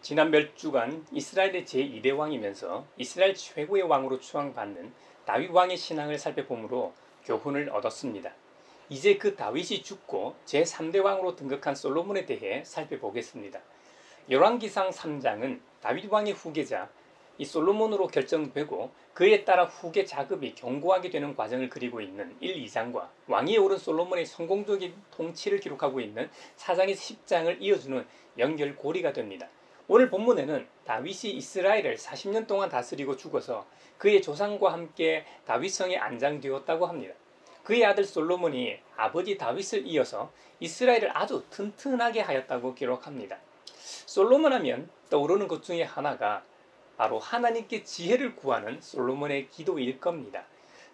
지난 몇 주간 이스라엘의 제2대 왕이면서 이스라엘 최고의 왕으로 추앙받는 다윗 왕의 신앙을 살펴보므로 교훈을 얻었습니다. 이제 그 다윗이 죽고 제3대 왕으로 등극한 솔로몬에 대해 살펴보겠습니다. 열왕기상 3장은 다윗 왕의 후계자 이 솔로몬으로 결정되고 그에 따라 후계 자급이 견고하게 되는 과정을 그리고 있는 1, 2장과 왕위에 오른 솔로몬의 성공적인 통치를 기록하고 있는 4장에서 10장을 이어주는 연결고리가 됩니다. 오늘 본문에는 다윗이 이스라엘을 40년 동안 다스리고 죽어서 그의 조상과 함께 다윗성에 안장되었다고 합니다. 그의 아들 솔로몬이 아버지 다윗을 이어서 이스라엘을 아주 튼튼하게 하였다고 기록합니다. 솔로몬 하면 떠오르는 것 중에 하나가 바로 하나님께 지혜를 구하는 솔로몬의 기도일 겁니다.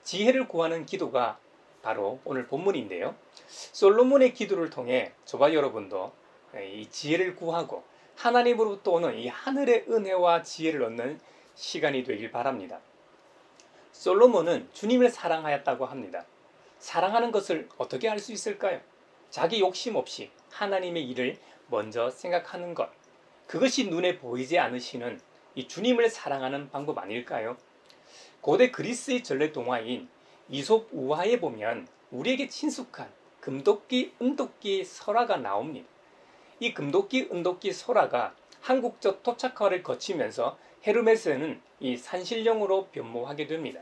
지혜를 구하는 기도가 바로 오늘 본문인데요. 솔로몬의 기도를 통해 저와 여러분도 이 지혜를 구하고 하나님으로부터 오는 이 하늘의 은혜와 지혜를 얻는 시간이 되길 바랍니다. 솔로몬은 주님을 사랑하였다고 합니다. 사랑하는 것을 어떻게 할 수 있을까요? 자기 욕심 없이 하나님의 일을 먼저 생각하는 것. 그것이 눈에 보이지 않으시는 이 주님을 사랑하는 방법 아닐까요? 고대 그리스의 전래 동화인 이솝 우화에 보면 우리에게 친숙한 금도끼, 은도끼, 설화가 나옵니다. 이 금도끼, 은도끼, 설화가 한국적 토착화를 거치면서 헤르메스는 이 산신령으로 변모하게 됩니다.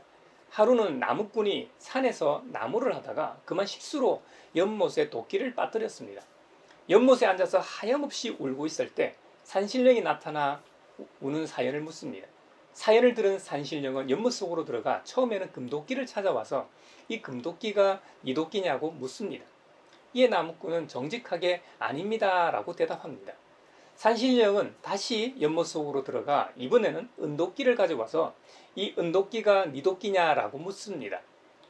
하루는 나무꾼이 산에서 나무를 하다가 그만 실수로 연못에 도끼를 빠뜨렸습니다. 연못에 앉아서 하염없이 울고 있을 때 산신령이 나타나 우는 사연을 묻습니다. 사연을 들은 산신령은 연못 속으로 들어가 처음에는 금도끼를 찾아와서 이 금도끼가 네 도끼냐고 묻습니다. 이에 나무꾼은 정직하게 아닙니다 라고 대답합니다. 산신령은 다시 연못 속으로 들어가 이번에는 은도끼를 가져와서 이 은도끼가 네 도끼냐라고 묻습니다.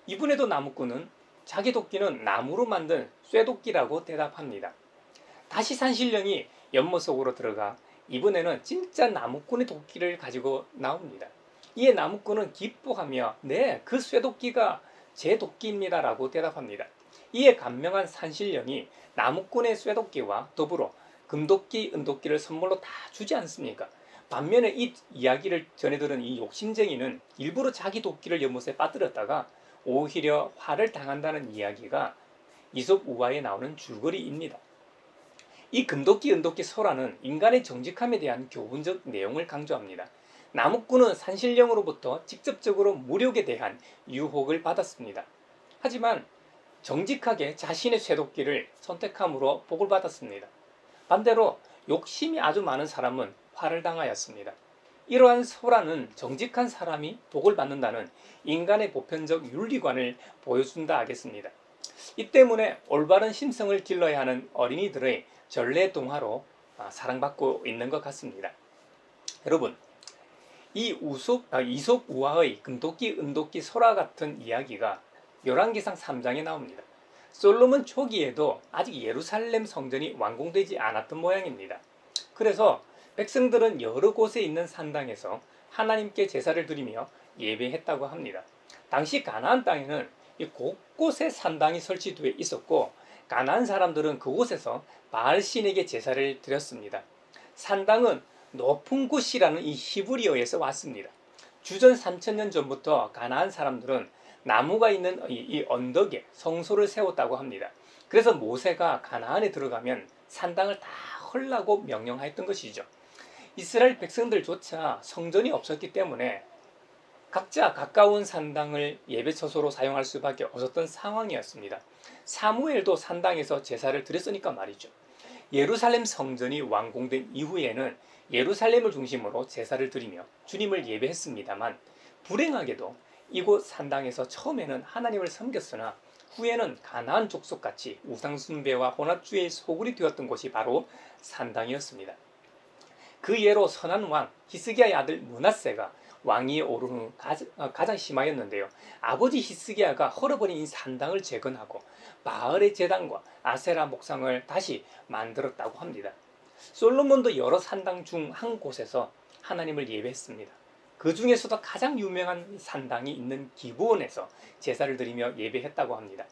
이번에도 나무꾼은 자기 도끼는 나무로 만든 쇠도끼라고 대답합니다. 다시 산신령이 연못 속으로 들어가 이번에는 진짜 나무꾼의 도끼를 가지고 나옵니다. 이에 나무꾼은 기뻐하며 네, 그 쇠도끼가 제 도끼입니다 라고 대답합니다. 이에 감명한 산신령이 나무꾼의 쇠도끼와 더불어 금도끼, 은도끼를 선물로 다 주지 않습니까? 반면에 이 이야기를 전해들은 이 욕심쟁이는 일부러 자기 도끼를 연못에 빠뜨렸다가 오히려 화를 당한다는 이야기가 이솝 우화에 나오는 줄거리입니다. 이 금도끼, 은도끼, 설화는 인간의 정직함에 대한 교훈적 내용을 강조합니다. 나무꾼은 산신령으로부터 직접적으로 무력에 대한 유혹을 받았습니다. 하지만 정직하게 자신의 쇠도끼를 선택함으로 복을 받았습니다. 반대로 욕심이 아주 많은 사람은 화를 당하였습니다. 이러한 설화는 정직한 사람이 복을 받는다는 인간의 보편적 윤리관을 보여준다 하겠습니다. 이 때문에 올바른 심성을 길러야 하는 어린이들의 전래 동화로 사랑받고 있는 것 같습니다. 여러분, 이 이솝 우화의 금도끼, 은도끼, 설화 같은 이야기가 열왕기상 3장에 나옵니다. 솔로몬 초기에도 아직 예루살렘 성전이 완공되지 않았던 모양입니다. 그래서 백성들은 여러 곳에 있는 산당에서 하나님께 제사를 드리며 예배했다고 합니다. 당시 가나안 땅에는 곳곳에 산당이 설치되어 있었고 가나안 사람들은 그곳에서 바알신에게 제사를 드렸습니다. 산당은 높은 곳이라는 이 히브리어에서 왔습니다. 주전 3000년 전부터 가나안 사람들은 나무가 있는 이 언덕에 성소를 세웠다고 합니다. 그래서 모세가 가나안에 들어가면 산당을 다 헐라고 명령하였던 것이죠. 이스라엘 백성들조차 성전이 없었기 때문에 각자 가까운 산당을 예배 처소로 사용할 수밖에 없었던 상황이었습니다. 사무엘도 산당에서 제사를 드렸으니까 말이죠. 예루살렘 성전이 완공된 이후에는 예루살렘을 중심으로 제사를 드리며 주님을 예배했습니다만 불행하게도 이곳 산당에서 처음에는 하나님을 섬겼으나 후에는 가나안 족속같이 우상숭배와 혼합주의의 소굴이 되었던 곳이 바로 산당이었습니다. 그 예로 선한 왕 히스기야의 아들 므낫세가 왕위에 오른 후 가장 심하였는데요. 아버지 히스기야가 헐어버린 이 산당을 재건하고 바알의 제단과 아세라 목상을 다시 만들었다고 합니다. 솔로몬도 여러 산당 중 한 곳에서 하나님을 예배했습니다. 그 중에서도 가장 유명한 산당이 있는 기브온에서 제사를 드리며 예배했다고 합니다.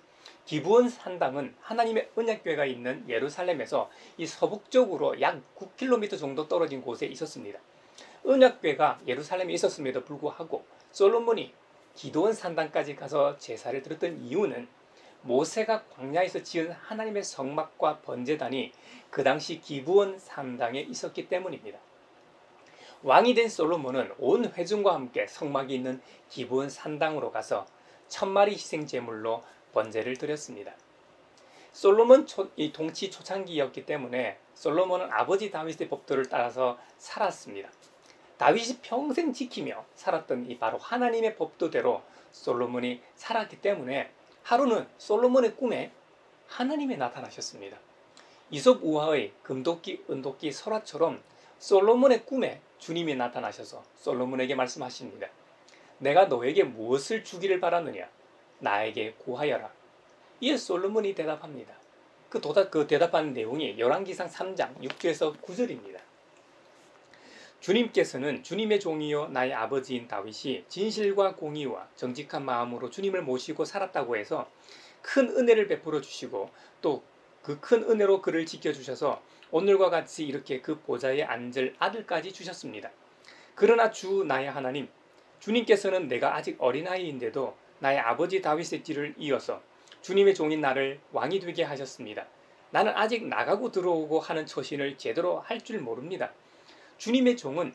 기브온 산당은 하나님의 언약궤가 있는 예루살렘에서 이 서북쪽으로 약 9km 정도 떨어진 곳에 있었습니다. 언약궤가 예루살렘에 있었음에도 불구하고 솔로몬이 기드온 산당까지 가서 제사를 드렸던 이유는 모세가 광야에서 지은 하나님의 성막과 번제단이 그 당시 기브온 산당에 있었기 때문입니다. 왕이 된 솔로몬은 온 회중과 함께 성막이 있는 기브온 산당으로 가서 1000마리 희생 제물로 번제를 드렸습니다. 솔로몬 이 통치 초창기였기 때문에 솔로몬은 아버지 다윗의 법도를 따라서 살았습니다. 다윗이 평생 지키며 살았던 이 바로 하나님의 법도대로 솔로몬이 살았기 때문에 하루는 솔로몬의 꿈에 하나님이 나타나셨습니다. 이솝 우화의 금도끼, 은도끼, 설화처럼 솔로몬의 꿈에 주님이 나타나셔서 솔로몬에게 말씀하십니다. 내가 너에게 무엇을 주기를 바라느냐? 나에게 구하여라. 이에 솔로몬이 대답합니다. 그 대답하는 내용이 열왕기상 3장 6절에서 9절입니다. 주님께서는 주님의 종이요 나의 아버지인 다윗이 진실과 공의와 정직한 마음으로 주님을 모시고 살았다고 해서 큰 은혜를 베풀어 주시고 또 그 큰 은혜로 그를 지켜주셔서 오늘과 같이 이렇게 그 보좌에 앉을 아들까지 주셨습니다. 그러나 주 나의 하나님, 주님께서는 내가 아직 어린아이인데도 나의 아버지 다윗의 뒤를 이어서 주님의 종인 나를 왕이 되게 하셨습니다. 나는 아직 나가고 들어오고 하는 처신을 제대로 할 줄 모릅니다. 주님의 종은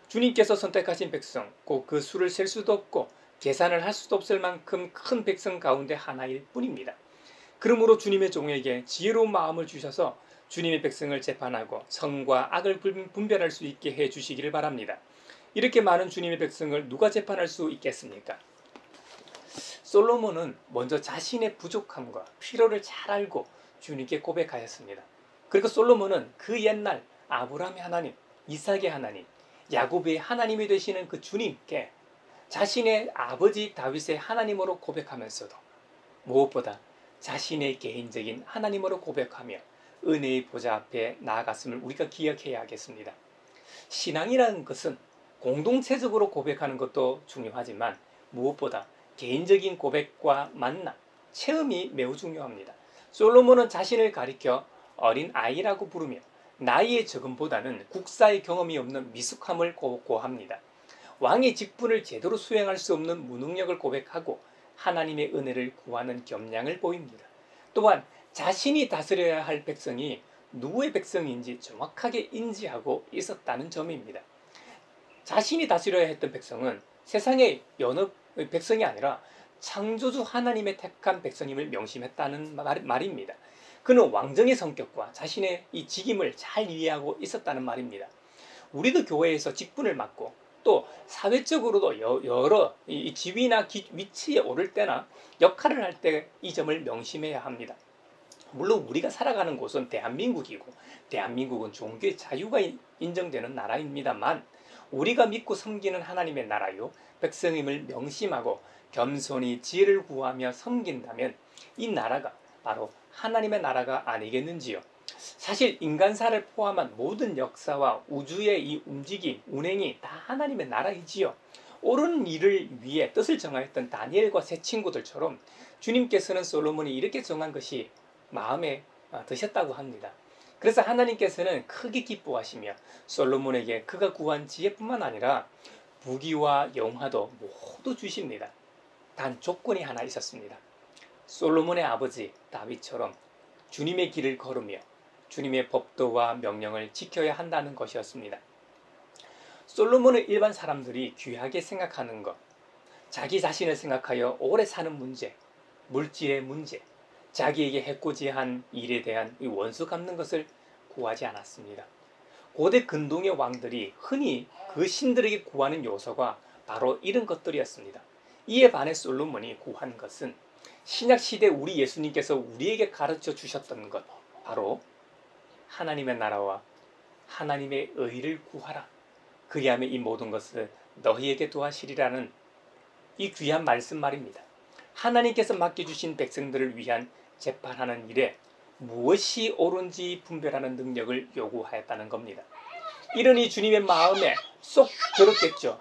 주님께서 선택하신 백성, 꼭 그 수를 셀 수도 없고 계산을 할 수도 없을 만큼 큰 백성 가운데 하나일 뿐입니다. 그러므로 주님의 종에게 지혜로운 마음을 주셔서 주님의 백성을 재판하고 선과 악을 분별할 수 있게 해 주시기를 바랍니다. 이렇게 많은 주님의 백성을 누가 재판할 수 있겠습니까? 솔로몬은 먼저 자신의 부족함과 필요를 잘 알고 주님께 고백하였습니다. 그리고 솔로몬은 그 옛날 아브라함의 하나님, 이삭의 하나님, 야곱의 하나님이 되시는 그 주님께 자신의 아버지 다윗의 하나님으로 고백하면서도 무엇보다 자신의 개인적인 하나님으로 고백하며 은혜의 보좌 앞에 나아갔음을 우리가 기억해야 하겠습니다. 신앙이라는 것은 공동체적으로 고백하는 것도 중요하지만 무엇보다 개인적인 고백과 만남, 체험이 매우 중요합니다. 솔로몬은 자신을 가리켜 어린 아이라고 부르며 나이의 적음보다는 국사의 경험이 없는 미숙함을 고합니다. 왕의 직분을 제대로 수행할 수 없는 무능력을 고백하고 하나님의 은혜를 구하는 겸양을 보입니다. 또한 자신이 다스려야 할 백성이 누구의 백성인지 정확하게 인지하고 있었다는 점입니다. 자신이 다스려야 했던 백성은 세상의 여느 백성이 아니라 창조주 하나님의 택한 백성임을 명심했다는 말입니다. 그는 왕정의 성격과 자신의 이 직임을 잘 이해하고 있었다는 말입니다. 우리도 교회에서 직분을 맡고 또 사회적으로도 여러 이 지위나 위치에 오를 때나 역할을 할 때 이 점을 명심해야 합니다. 물론 우리가 살아가는 곳은 대한민국이고 대한민국은 종교의 자유가 인정되는 나라입니다만 우리가 믿고 섬기는 하나님의 나라요 백성임을 명심하고 겸손히 지혜를 구하며 섬긴다면 이 나라가 바로 하나님의 나라가 아니겠는지요. 사실 인간사를 포함한 모든 역사와 우주의 이 움직임, 운행이 다 하나님의 나라이지요. 옳은 일을 위해 뜻을 정하였던 다니엘과 세 친구들처럼 주님께서는 솔로몬이 이렇게 정한 것이 마음에 드셨다고 합니다. 그래서 하나님께서는 크게 기뻐하시며 솔로몬에게 그가 구한 지혜뿐만 아니라 부귀와 영화도 모두 주십니다. 단 조건이 하나 있었습니다. 솔로몬의 아버지 다윗처럼 주님의 길을 걸으며 주님의 법도와 명령을 지켜야 한다는 것이었습니다. 솔로몬은 일반 사람들이 귀하게 생각하는 것, 자기 자신을 생각하여 오래 사는 문제, 물질의 문제, 자기에게 해코지한 일에 대한 원수 갚는 것을 구하지 않았습니다. 고대 근동의 왕들이 흔히 그 신들에게 구하는 요소가 바로 이런 것들이었습니다. 이에 반해 솔로몬이 구한 것은 신약시대 우리 예수님께서 우리에게 가르쳐 주셨던 것, 바로 하나님의 나라와 하나님의 의를 구하라. 그리하면 이 모든 것을 너희에게 도하시리라는 이 귀한 말씀 말입니다. 하나님께서 맡겨주신 백성들을 위한 재판하는 일에 무엇이 옳은지 분별하는 능력을 요구하였다는 겁니다. 이러니 주님의 마음에 쏙 들었겠죠.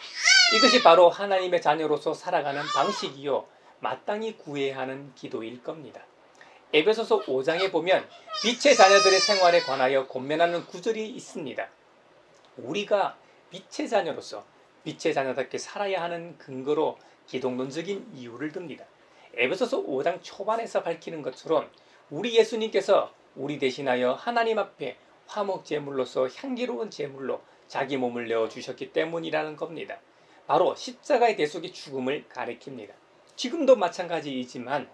이것이 바로 하나님의 자녀로서 살아가는 방식이요 마땅히 구해야 하는 기도일 겁니다. 에베소서 5장에 보면 빛의 자녀들의 생활에 관하여 권면하는 구절이 있습니다. 우리가 빛의 자녀로서 빛의 자녀답게 살아야 하는 근거로 기독론적인 이유를 듭니다. 에베소서 5장 초반에서 밝히는 것처럼 우리 예수님께서 우리 대신하여 하나님 앞에 화목 제물로서 향기로운 제물로 자기 몸을 내어주셨기 때문이라는 겁니다. 바로 십자가의 대속의 죽음을 가리킵니다. 지금도 마찬가지이지만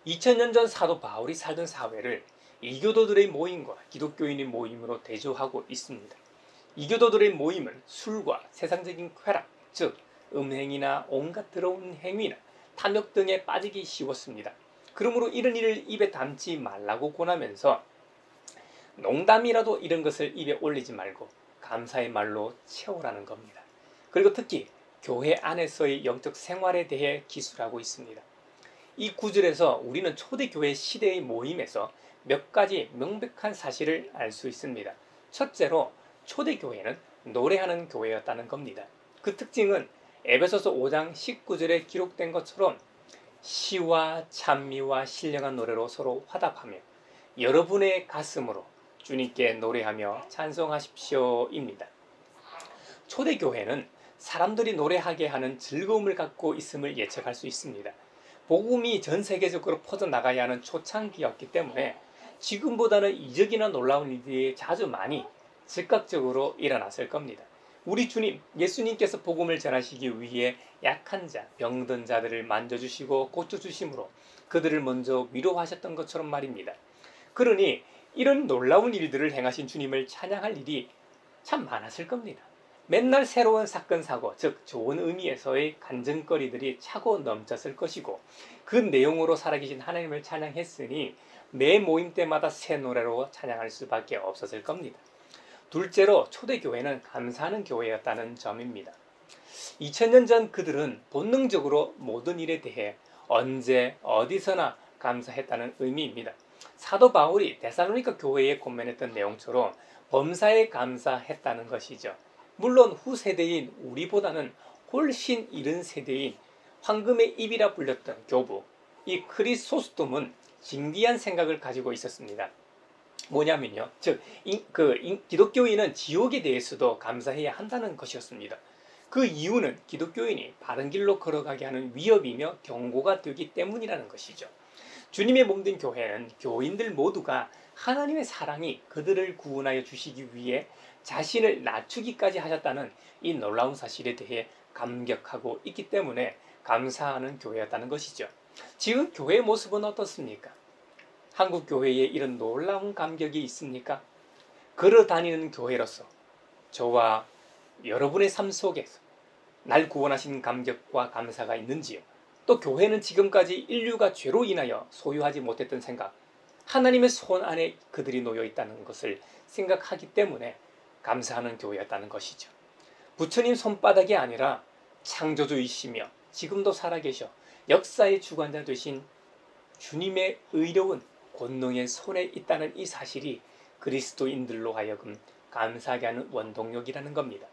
2000년 전 사도 바울이 살던 사회를 이교도들의 모임과 기독교인의 모임으로 대조하고 있습니다. 이교도들의 모임은 술과 세상적인 쾌락, 즉 음행이나 온갖 더러운 행위나 탐욕 등에 빠지기 쉬웠습니다. 그러므로 이런 일을 입에 담지 말라고 권하면서 농담이라도 이런 것을 입에 올리지 말고 감사의 말로 채우라는 겁니다. 그리고 특히 교회 안에서의 영적 생활에 대해 기술하고 있습니다. 이 구절에서 우리는 초대교회 시대의 모임에서 몇 가지 명백한 사실을 알 수 있습니다. 첫째로 초대교회는 노래하는 교회였다는 겁니다. 그 특징은 에베소서 5장 19절에 기록된 것처럼 시와 찬미와 신령한 노래로 서로 화답하며 여러분의 가슴으로 주님께 노래하며 찬송하십시오입니다. 초대교회는 사람들이 노래하게 하는 즐거움을 갖고 있음을 예측할 수 있습니다. 복음이 전 세계적으로 퍼져나가야 하는 초창기였기 때문에 지금보다는 이적이나 놀라운 일들이 많이 즉각적으로 일어났을 겁니다. 우리 주님, 예수님께서 복음을 전하시기 위해 약한 자, 병든 자들을 만져주시고 고쳐주심으로 그들을 먼저 위로하셨던 것처럼 말입니다. 그러니 이런 놀라운 일들을 행하신 주님을 찬양할 일이 참 많았을 겁니다. 맨날 새로운 사건 사고, 즉 좋은 의미에서의 간증거리들이 차고 넘쳤을 것이고 그 내용으로 살아계신 하나님을 찬양했으니 매 모임 때마다 새 노래로 찬양할 수밖에 없었을 겁니다. 둘째로 초대교회는 감사하는 교회였다는 점입니다. 2000년 전 그들은 본능적으로 모든 일에 대해 언제 어디서나 감사했다는 의미입니다. 사도 바울이 데살로니가 교회에 권면했던 내용처럼 범사에 감사했다는 것이죠. 물론 후세대인 우리보다는 훨씬 이른 세대인 황금의 입이라 불렸던 교부 이 크리소스톰은 진귀한 생각을 가지고 있었습니다. 뭐냐면요, 즉 기독교인은 지옥에 대해서도 감사해야 한다는 것이었습니다. 그 이유는 기독교인이 바른 길로 걸어가게 하는 위협이며 경고가 되기 때문이라는 것이죠. 주님의 몸된 교회는 교인들 모두가 하나님의 사랑이 그들을 구원하여 주시기 위해 자신을 낮추기까지 하셨다는 이 놀라운 사실에 대해 감격하고 있기 때문에 감사하는 교회였다는 것이죠. 지금 교회의 모습은 어떻습니까? 한국 교회에 이런 놀라운 감격이 있습니까? 걸어 다니는 교회로서 저와 여러분의 삶 속에서 날 구원하신 감격과 감사가 있는지요? 또 교회는 지금까지 인류가 죄로 인하여 소유하지 못했던 생각, 하나님의 손 안에 그들이 놓여 있다는 것을 생각하기 때문에 감사하는 교회였다는 것이죠. 부처님 손바닥이 아니라 창조주이시며 지금도 살아계셔 역사의 주관자 되신 주님의 의로운 권능의 손에 있다는 이 사실이 그리스도인들로 하여금 감사하게 하는 원동력이라는 겁니다.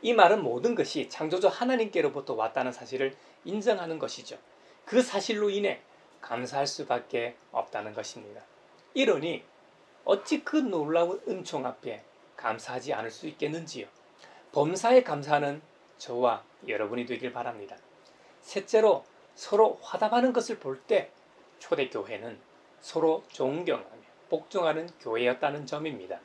이 말은 모든 것이 창조주 하나님께로부터 왔다는 사실을 인정하는 것이죠. 그 사실로 인해 감사할 수밖에 없다는 것입니다. 이러니 어찌 그 놀라운 은총 앞에 감사하지 않을 수 있겠는지요. 범사에 감사하는 저와 여러분이 되길 바랍니다. 셋째로 서로 화답하는 것을 볼 때 초대교회는 서로 존경하며 복종하는 교회였다는 점입니다.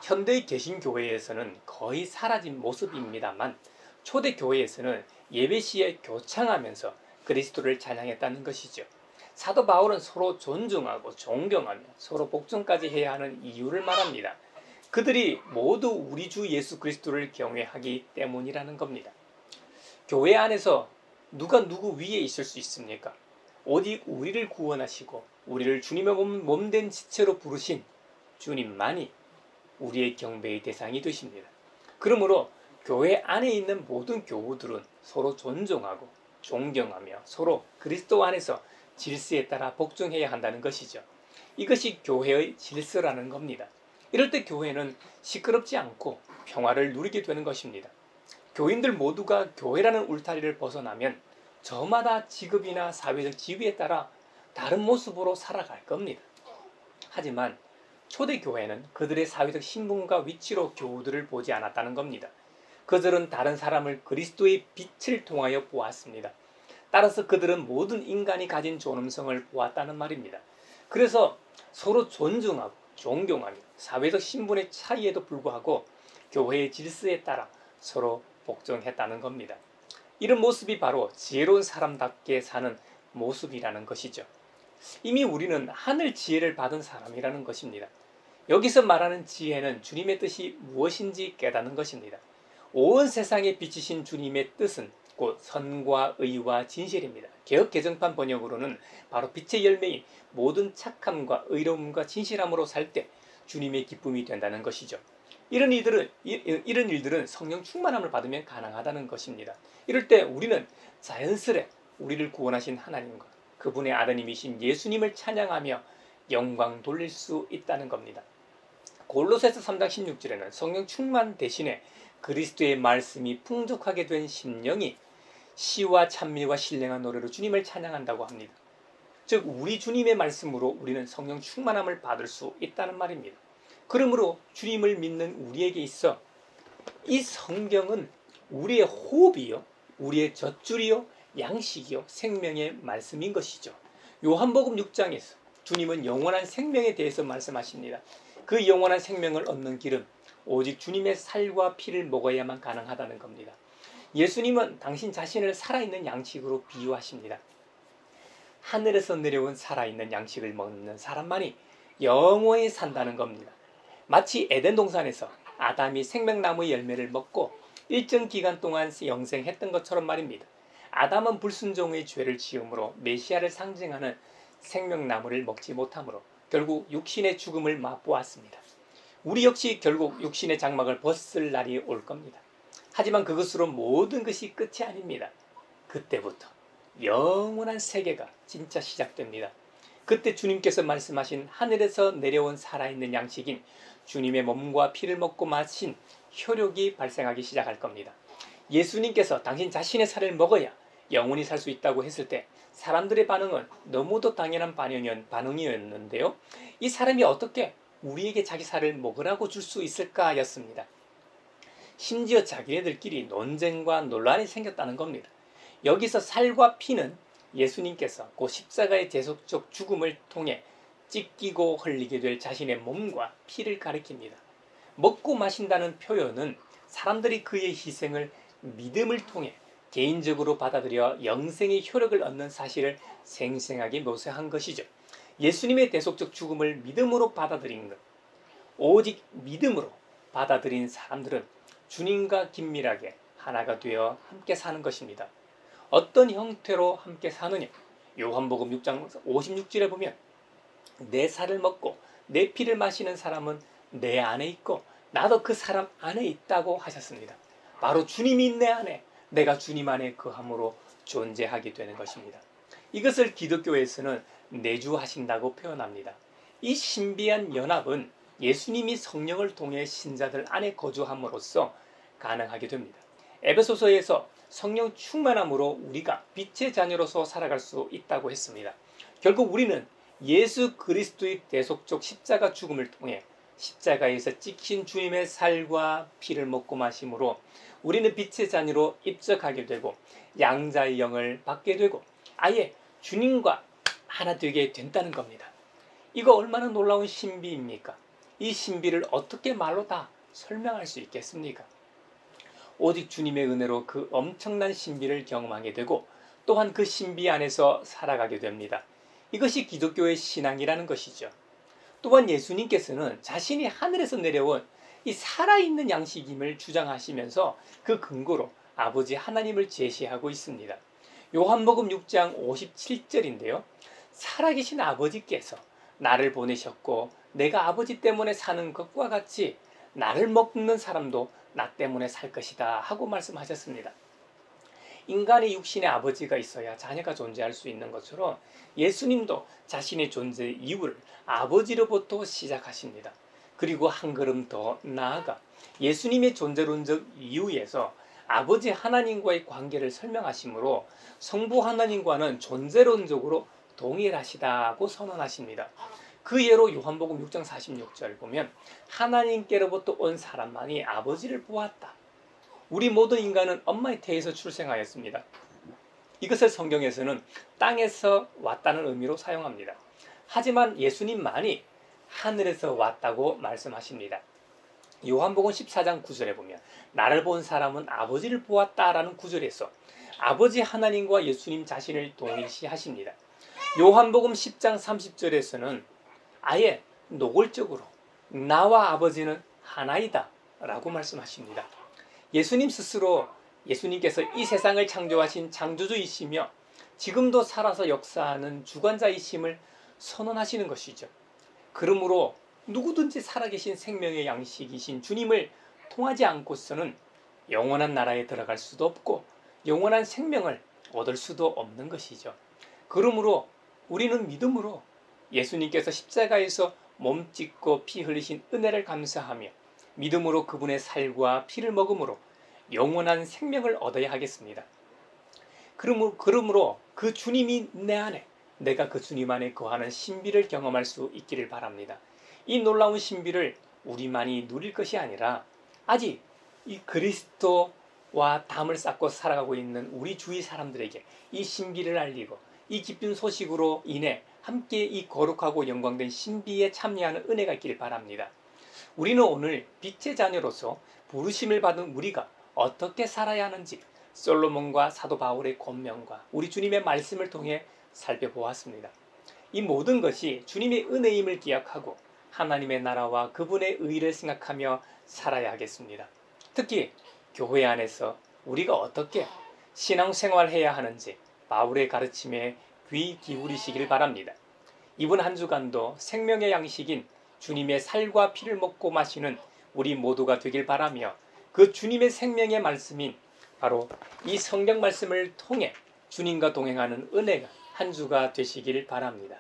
현대의 개신교회에서는 거의 사라진 모습입니다만 초대교회에서는 예배 시에 교창하면서 그리스도를 찬양했다는 것이죠. 사도 바울은 서로 존중하고 존경하며 서로 복종까지 해야 하는 이유를 말합니다. 그들이 모두 우리 주 예수 그리스도를 경외하기 때문이라는 겁니다. 교회 안에서 누가 누구 위에 있을 수 있습니까? 오직 우리를 구원하시고 우리를 주님의 몸된 지체로 부르신 주님만이 우리의 경배의 대상이 되십니다. 그러므로 교회 안에 있는 모든 교우들은 서로 존중하고 존경하며 서로 그리스도 안에서 질서에 따라 복종해야 한다는 것이죠. 이것이 교회의 질서라는 겁니다. 이럴 때 교회는 시끄럽지 않고 평화를 누리게 되는 것입니다. 교인들 모두가 교회라는 울타리를 벗어나면 저마다 직업이나 사회적 지위에 따라 다른 모습으로 살아갈 겁니다. 하지만 초대교회는 그들의 사회적 신분과 위치로 교우들을 보지 않았다는 겁니다. 그들은 다른 사람을 그리스도의 빛을 통하여 보았습니다. 따라서 그들은 모든 인간이 가진 존엄성을 보았다는 말입니다. 그래서 서로 존중하고 존경하며 사회적 신분의 차이에도 불구하고 교회의 질서에 따라 서로 복종했다는 겁니다. 이런 모습이 바로 지혜로운 사람답게 사는 모습이라는 것이죠. 이미 우리는 하늘 지혜를 받은 사람이라는 것입니다. 여기서 말하는 지혜는 주님의 뜻이 무엇인지 깨닫는 것입니다. 온 세상에 비치신 주님의 뜻은 곧 선과 의와 진실입니다. 개역 개정판 번역으로는 바로 빛의 열매인 모든 착함과 의로움과 진실함으로 살 때 주님의 기쁨이 된다는 것이죠. 이런 일들은 성령 충만함을 받으면 가능하다는 것입니다. 이럴 때 우리는 자연스레 우리를 구원하신 하나님과 그분의 아드님이신 예수님을 찬양하며 영광 돌릴 수 있다는 겁니다. 골로새서 3장 16절에는 성령 충만 대신에 그리스도의 말씀이 풍족하게 된 심령이 시와 찬미와 신령한 노래로 주님을 찬양한다고 합니다. 즉 우리 주님의 말씀으로 우리는 성령 충만함을 받을 수 있다는 말입니다. 그러므로 주님을 믿는 우리에게 있어 이 성경은 우리의 호흡이요, 우리의 젖줄이요, 양식이요, 생명의 말씀인 것이죠. 요한복음 6장에서 주님은 영원한 생명에 대해서 말씀하십니다. 그 영원한 생명을 얻는 길은 오직 주님의 살과 피를 먹어야만 가능하다는 겁니다. 예수님은 당신 자신을 살아있는 양식으로 비유하십니다. 하늘에서 내려온 살아있는 양식을 먹는 사람만이 영원히 산다는 겁니다. 마치 에덴 동산에서 아담이 생명나무의 열매를 먹고 일정 기간 동안 영생했던 것처럼 말입니다. 아담은 불순종의 죄를 지음으로 메시아를 상징하는 생명나무를 먹지 못하므로 결국 육신의 죽음을 맛보았습니다. 우리 역시 결국 육신의 장막을 벗을 날이 올 겁니다. 하지만 그것으로 모든 것이 끝이 아닙니다. 그때부터 영원한 세계가 진짜 시작됩니다. 그때 주님께서 말씀하신 하늘에서 내려온 살아있는 양식인 주님의 몸과 피를 먹고 마신 효력이 발생하기 시작할 겁니다. 예수님께서 당신 자신의 살을 먹어야 영원히 살 수 있다고 했을 때 사람들의 반응은 너무도 당연한 반응이었는데요. 이 사람이 어떻게 우리에게 자기 살을 먹으라고 줄 수 있을까 였습니다. 심지어 자기네들끼리 논쟁과 논란이 생겼다는 겁니다. 여기서 살과 피는 예수님께서 그 십자가의 대속적 죽음을 통해 찢기고 흘리게 될 자신의 몸과 피를 가리킵니다. 먹고 마신다는 표현은 사람들이 그의 희생을 믿음을 통해 개인적으로 받아들여 영생의 효력을 얻는 사실을 생생하게 묘사한 것이죠. 예수님의 대속적 죽음을 믿음으로 받아들인 것, 오직 믿음으로 받아들인 사람들은 주님과 긴밀하게 하나가 되어 함께 사는 것입니다. 어떤 형태로 함께 사느냐? 요한복음 6장 56절에 보면 내 살을 먹고 내 피를 마시는 사람은 내 안에 있고 나도 그 사람 안에 있다고 하셨습니다. 바로 주님이 내 안에, 내가 주님 안에 거함으로 존재하게 되는 것입니다. 이것을 기독교에서는 내주하신다고 표현합니다. 이 신비한 연합은 예수님이 성령을 통해 신자들 안에 거주함으로써 가능하게 됩니다. 에베소서에서 성령 충만함으로 우리가 빛의 자녀로서 살아갈 수 있다고 했습니다. 결국 우리는 예수 그리스도의 대속적 십자가 죽음을 통해 십자가에서 찍힌 주님의 살과 피를 먹고 마심으로 우리는 빛의 자녀로 입적하게 되고 양자의 영을 받게 되고 아예 주님과 하나 되게 된다는 겁니다. 이거 얼마나 놀라운 신비입니까? 이 신비를 어떻게 말로 다 설명할 수 있겠습니까? 오직 주님의 은혜로 그 엄청난 신비를 경험하게 되고 또한 그 신비 안에서 살아가게 됩니다. 이것이 기독교의 신앙이라는 것이죠. 또한 예수님께서는 자신이 하늘에서 내려온 이 살아있는 양식임을 주장하시면서 그 근거로 아버지 하나님을 제시하고 있습니다. 요한복음 6장 57절인데요. 살아계신 아버지께서 나를 보내셨고 내가 아버지 때문에 사는 것과 같이 나를 먹는 사람도 나 때문에 살 것이다 하고 말씀하셨습니다. 인간의 육신의 아버지가 있어야 자녀가 존재할 수 있는 것처럼 예수님도 자신의 존재 이유를 아버지로부터 시작하십니다. 그리고 한 걸음 더 나아가 예수님의 존재론적 이유에서 아버지 하나님과의 관계를 설명하시므로 성부 하나님과는 존재론적으로 동일하시다고 선언하십니다. 그 예로 요한복음 6장 46절 보면 하나님께로부터 온 사람만이 아버지를 보았다. 우리 모든 인간은 엄마의 태에서 출생하였습니다. 이것을 성경에서는 땅에서 왔다는 의미로 사용합니다. 하지만 예수님만이 하늘에서 왔다고 말씀하십니다. 요한복음 14장 9절에 보면 나를 본 사람은 아버지를 보았다라는 구절에서 아버지 하나님과 예수님 자신을 동일시하십니다. 요한복음 10장 30절에서는 아예 노골적으로 나와 아버지는 하나이다 라고 말씀하십니다. 예수님 스스로 예수님께서 이 세상을 창조하신 창조주이시며 지금도 살아서 역사하는 주관자이심을 선언하시는 것이죠. 그러므로 누구든지 살아계신 생명의 양식이신 주님을 통하지 않고서는 영원한 나라에 들어갈 수도 없고 영원한 생명을 얻을 수도 없는 것이죠. 그러므로 우리는 믿음으로 예수님께서 십자가에서 몸 찢고 피 흘리신 은혜를 감사하며 믿음으로 그분의 살과 피를 먹음으로 영원한 생명을 얻어야 하겠습니다. 그러므로 그 주님이 내 안에 내가 그 주님 안에 거하는 신비를 경험할 수 있기를 바랍니다. 이 놀라운 신비를 우리만이 누릴 것이 아니라 아직 이 그리스도와 담을 쌓고 살아가고 있는 우리 주위 사람들에게 이 신비를 알리고 이 기쁜 소식으로 인해 함께 이 거룩하고 영광된 신비에 참여하는 은혜가 있기를 바랍니다. 우리는 오늘 빛의 자녀로서 부르심을 받은 우리가 어떻게 살아야 하는지 솔로몬과 사도 바울의 권면과 우리 주님의 말씀을 통해 살펴보았습니다. 이 모든 것이 주님의 은혜임을 기억하고 하나님의 나라와 그분의 의를 생각하며 살아야 하겠습니다. 특히 교회 안에서 우리가 어떻게 신앙생활해야 하는지 바울의 가르침에 귀 기울이시길 바랍니다. 이번 한 주간도 생명의 양식인 주님의 살과 피를 먹고 마시는 우리 모두가 되길 바라며 그 주님의 생명의 말씀인 바로 이 성경 말씀을 통해 주님과 동행하는 은혜가 한 주가 되시길 바랍니다.